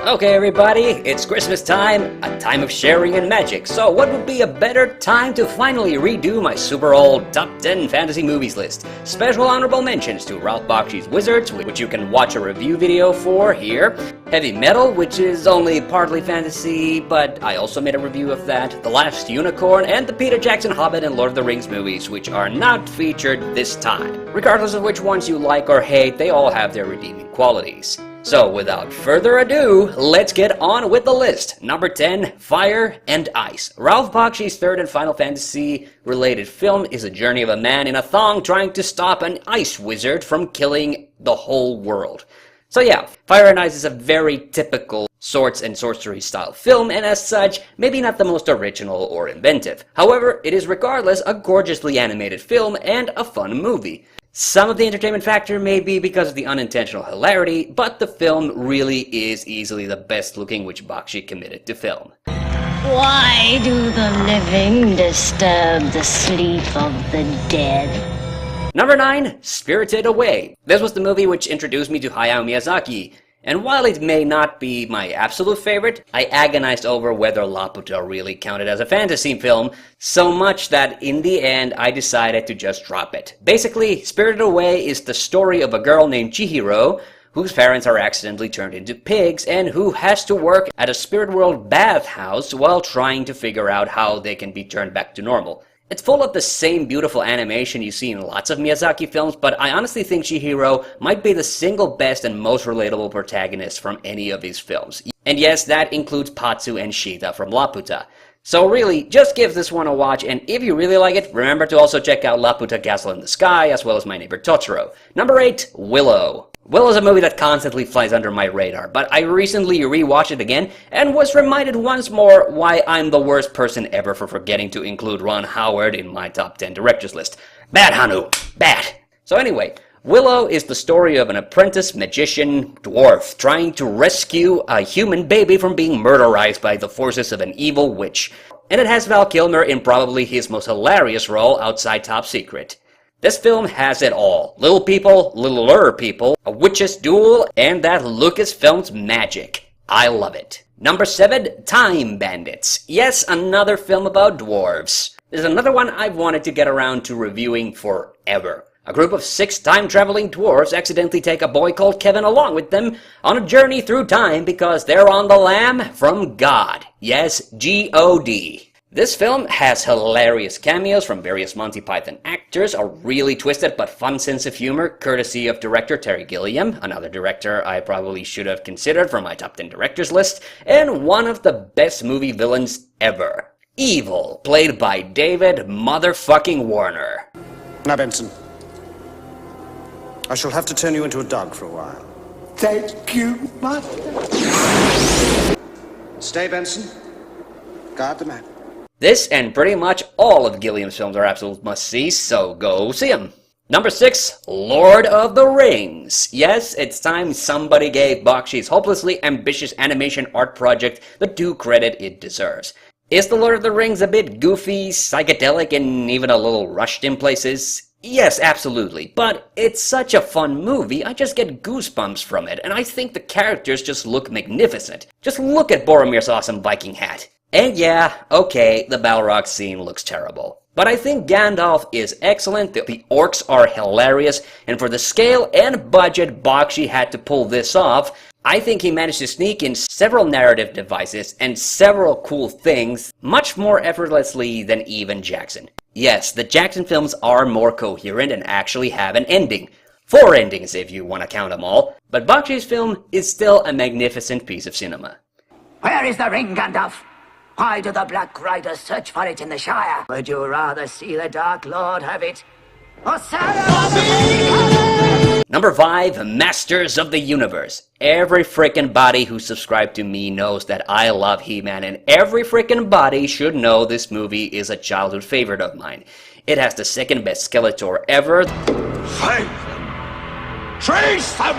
Okay everybody, it's Christmas time, a time of sharing and magic, so what would be a better time to finally redo my super old top 10 fantasy movies list? Special honorable mentions to Ralph Bakshi's Wizards, which you can watch a review video for here, Heavy Metal, which is only partly fantasy, but I also made a review of that, The Last Unicorn, and the Peter Jackson Hobbit and Lord of the Rings movies, which are not featured this time. Regardless of which ones you like or hate, they all have their redeeming qualities. So without further ado, let's get on with the list. Number 10, Fire and Ice. Ralph Bakshi's third and Final Fantasy related film is a journey of a man in a thong trying to stop an ice wizard from killing the whole world. So yeah, Fire and Ice is a very typical swords and sorcery style film, and as such, maybe not the most original or inventive. However, it is regardless a gorgeously animated film and a fun movie. Some of the entertainment factor may be because of the unintentional hilarity, but the film really is easily the best looking which Bakshi committed to film. Why do the living disturb the sleep of the dead? Number 9, Spirited Away. This was the movie which introduced me to Hayao Miyazaki. And while it may not be my absolute favorite, I agonized over whether Laputa really counted as a fantasy film, so much that in the end I decided to just drop it. Basically, Spirited Away is the story of a girl named Chihiro, whose parents are accidentally turned into pigs, and who has to work at a spirit world bathhouse while trying to figure out how they can be turned back to normal. It's full of the same beautiful animation you see in lots of Miyazaki films, but I honestly think Chihiro might be the single best and most relatable protagonist from any of his films. And yes, that includes Patsu and Shita from Laputa. So really, just give this one a watch, and if you really like it, remember to also check out Laputa Castle in the Sky, as well as My Neighbor Totoro. Number 8, Willow. Willow is a movie that constantly flies under my radar, but I recently rewatched it again and was reminded once more why I'm the worst person ever for forgetting to include Ron Howard in my top 10 directors list. Bad, Hanu! Bad! So anyway, Willow is the story of an apprentice magician dwarf trying to rescue a human baby from being murderized by the forces of an evil witch. And it has Val Kilmer in probably his most hilarious role outside Top Secret. This film has it all. Little people, littler people, a witch's duel, and that Lucasfilm's magic. I love it. Number 7, Time Bandits. Yes, another film about dwarves. There's another one I've wanted to get around to reviewing forever. A group of 6 time-traveling dwarves accidentally take a boy called Kevin along with them on a journey through time because they're on the lam from God. Yes, G-O-D. This film has hilarious cameos from various Monty Python actors, a really twisted but fun sense of humor, courtesy of director Terry Gilliam, another director I probably should have considered for my top 10 directors list, and one of the best movie villains ever. Evil, played by David motherfucking Warner. Now, Benson, I shall have to turn you into a dog for a while. Thank you, Master. Stay, Benson. Guard the man. This and pretty much all of Gilliam's films are absolute must-sees, so go see them. Number 6, Lord of the Rings. Yes, it's time somebody gave Bakshi's hopelessly ambitious animation art project the due credit it deserves. Is The Lord of the Rings a bit goofy, psychedelic, and even a little rushed in places? Yes, absolutely, but it's such a fun movie, I just get goosebumps from it, and I think the characters just look magnificent. Just look at Boromir's awesome Viking hat. And yeah, okay, the Balrog scene looks terrible. But I think Gandalf is excellent, the orcs are hilarious, and for the scale and budget Bakshi had to pull this off, I think he managed to sneak in several narrative devices and several cool things much more effortlessly than even Jackson. Yes, the Jackson films are more coherent and actually have an ending. 4 endings if you want to count them all, but Bakshi's film is still a magnificent piece of cinema. Where is the ring, Gandalf? Why do the Black Riders search for it in the Shire? Would you rather see the Dark Lord have it? Or Number 5, Masters of the Universe. Every frickin' body who subscribed to me knows that I love He-Man, and every frickin' body should know this movie is a childhood favorite of mine. It has the second best Skeletor ever. Find them! Trace them!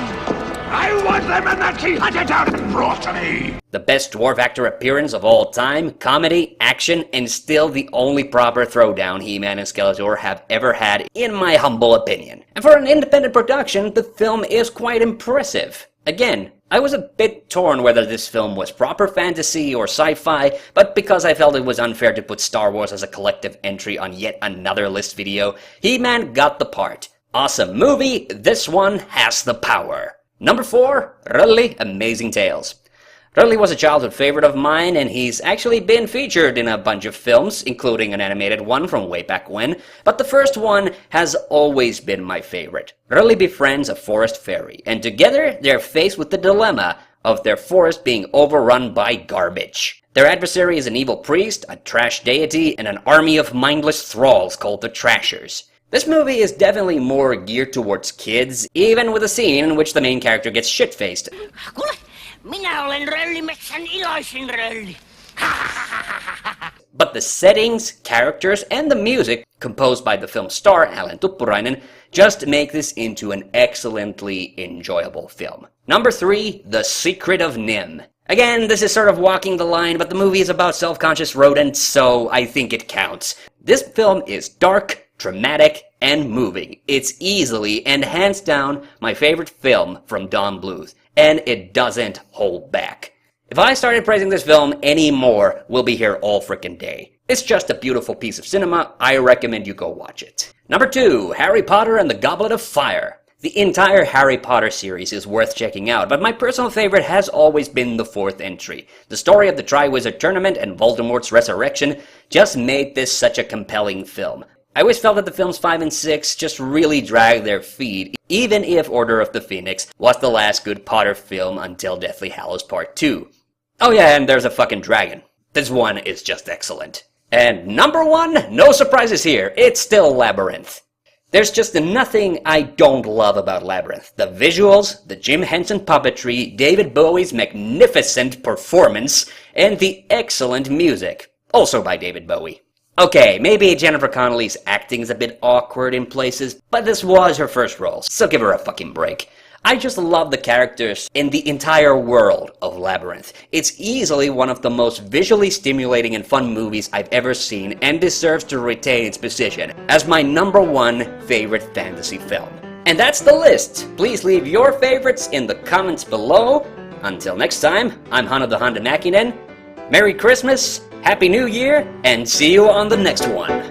I want them and that he hunted down and brought to me! The best dwarf actor appearance of all time, comedy, action, and still the only proper throwdown He-Man and Skeletor have ever had, in my humble opinion. And for an independent production, the film is quite impressive. Again, I was a bit torn whether this film was proper fantasy or sci-fi, but because I felt it was unfair to put Star Wars as a collective entry on yet another list video, He-Man got the part. Awesome movie, this one has the power. Number 4, Really Amazing Tales. Really was a childhood favorite of mine, and he's actually been featured in a bunch of films, including an animated one from way back when, but the first one has always been my favorite. Really befriends a forest fairy, and together they're faced with the dilemma of their forest being overrun by garbage. Their adversary is an evil priest, a trash deity, and an army of mindless thralls called the Trashers. This movie is definitely more geared towards kids, even with a scene in which the main character gets shit-faced. But the settings, characters, and the music, composed by the film's star, Alan Tuppurainen, just make this into an excellently enjoyable film. Number 3, The Secret of Nim. Again, this is sort of walking the line, but the movie is about self-conscious rodents, so I think it counts. This film is dark, dramatic, and moving. It's easily and hands down my favorite film from Don Bluth, and it doesn't hold back. If I started praising this film anymore, we'll be here all frickin' day. It's just a beautiful piece of cinema. I recommend you go watch it. Number 2, Harry Potter and the Goblet of Fire. The entire Harry Potter series is worth checking out, but my personal favorite has always been the 4th entry. The story of the Triwizard Tournament and Voldemort's resurrection just made this such a compelling film. I always felt that the films 5 and 6 just really dragged their feet, even if Order of the Phoenix was the last good Potter film until Deathly Hallows Part 2. Oh yeah, and there's a fucking dragon. This one is just excellent. And number 1, no surprises here, it's still Labyrinth. There's just nothing I don't love about Labyrinth. The visuals, the Jim Henson puppetry, David Bowie's magnificent performance, and the excellent music. Also by David Bowie. Okay, maybe Jennifer Connelly's acting is a bit awkward in places, but this was her first role, so give her a fucking break. I just love the characters in the entire world of Labyrinth. It's easily one of the most visually stimulating and fun movies I've ever seen, and deserves to retain its position as my number 1 favorite fantasy film. And that's the list. Please leave your favorites in the comments below. Until next time, I'm Hannu the Hande Mäkinen. Merry Christmas, Happy New Year, and see you on the next one.